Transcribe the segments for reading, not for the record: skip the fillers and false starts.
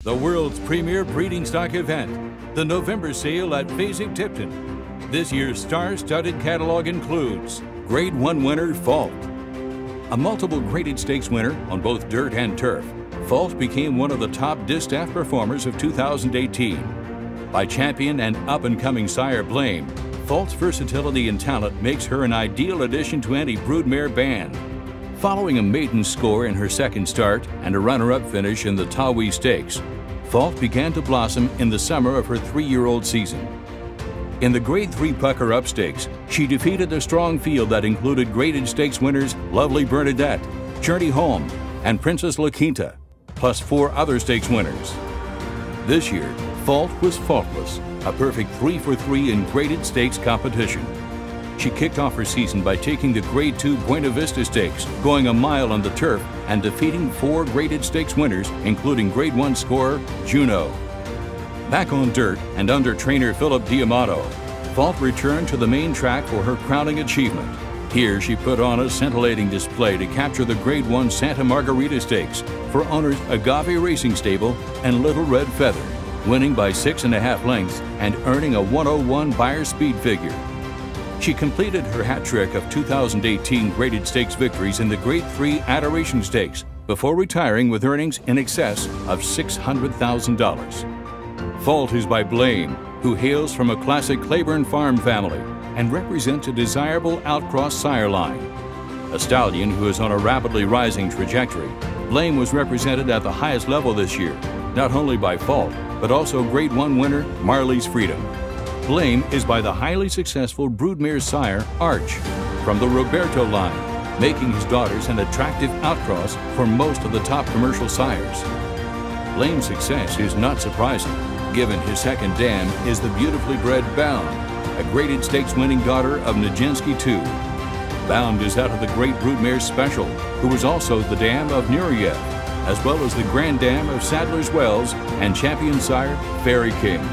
The world's premier breeding stock event, the November sale at Fasig-Tipton. This year's star-studded catalog includes Grade 1 winner Fault. A multiple graded stakes winner on both dirt and turf, Fault became one of the top distaff performers of 2018. By champion and up-and-coming sire Blame, Fault's versatility and talent makes her an ideal addition to any broodmare band. Following a maiden score in her second start and a runner-up finish in the Tawi Stakes, Fault began to blossom in the summer of her 3-year-old season. In the Grade 3 Pucker Up Stakes, she defeated a strong field that included graded stakes winners Lovely Bernadette, Journey Home, and Princess La Quinta, plus 4 other stakes winners. This year, Fault was faultless, a perfect 3 for 3 in graded stakes competition. She kicked off her season by taking the Grade 2 Buena Vista Stakes, going a mile on the turf and defeating 4 graded stakes winners, including Grade 1 scorer Juno. Back on dirt and under trainer Philip Diamato, Fault returned to the main track for her crowning achievement. Here she put on a scintillating display to capture the Grade 1 Santa Margarita Stakes for owners Agave Racing Stable and Little Red Feather, winning by 6.5 lengths and earning a 101 Beyer speed figure. She completed her hat trick of 2018 graded stakes victories in the Grade 3 Adoration Stakes before retiring with earnings in excess of $600,000. Fault is by Blame, who hails from a classic Claiborne farm family and represents a desirable outcross sire line. A stallion who is on a rapidly rising trajectory, Blame was represented at the highest level this year, not only by Fault, but also Grade 1 winner MARLEY'S Freedom. Blame is by the highly successful broodmare sire Arch from the Roberto line, making his daughters an attractive outcross for most of the top commercial sires. Blame's success is not surprising, given his second dam is the beautifully bred Bound, a graded stakes winning daughter of Nijinsky II. Bound is out of the Great Broodmare Special, who was also the dam of Nureyev, as well as the Grand Dam of Sadler's Wells and champion sire Fairy King.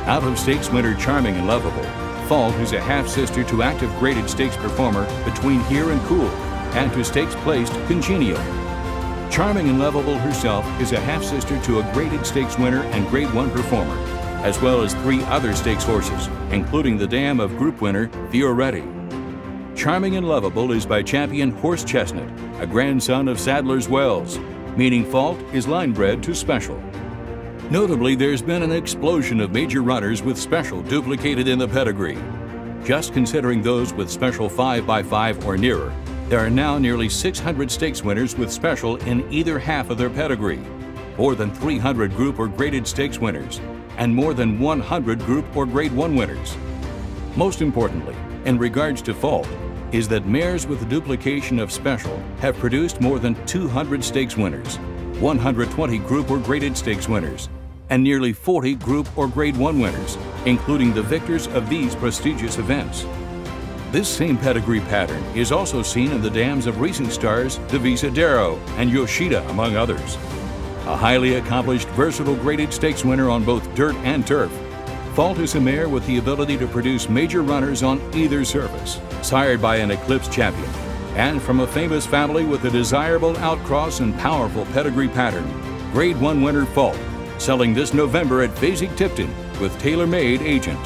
Out of stakes winner Charming and Lovable, Fault is a half-sister to active graded stakes performer Between Here and Cool, and to stakes placed Congenial. Charming and Lovable herself is a half-sister to a graded stakes winner and Grade 1 performer, as well as 3 other stakes horses, including the dam of group winner Fioretti. Charming and Lovable is by champion Horse Chestnut, a grandson of Sadler's Wells, meaning Fault is line-bred to Special. Notably, there's been an explosion of major runners with Special duplicated in the pedigree. Just considering those with Special 5x5 or nearer, there are now nearly 600 stakes winners with Special in either half of their pedigree, more than 300 group or graded stakes winners, and more than 100 group or Grade 1 winners. Most importantly, in regards to Fault, is that mares with the duplication of Special have produced more than 200 stakes winners, 120 group or graded stakes winners, and nearly 40 group or Grade 1 winners, including the victors of these prestigious events. This same pedigree pattern is also seen in the dams of recent stars Devisa Darrow and Yoshida, among others. A highly accomplished, versatile graded stakes winner on both dirt and turf, Fault is a mare with the ability to produce major runners on either surface, sired by an Eclipse champion, and from a famous family with a desirable outcross and powerful pedigree pattern, Grade 1 winner Fault, selling this November at Fasig-Tipton with tailor-made agent.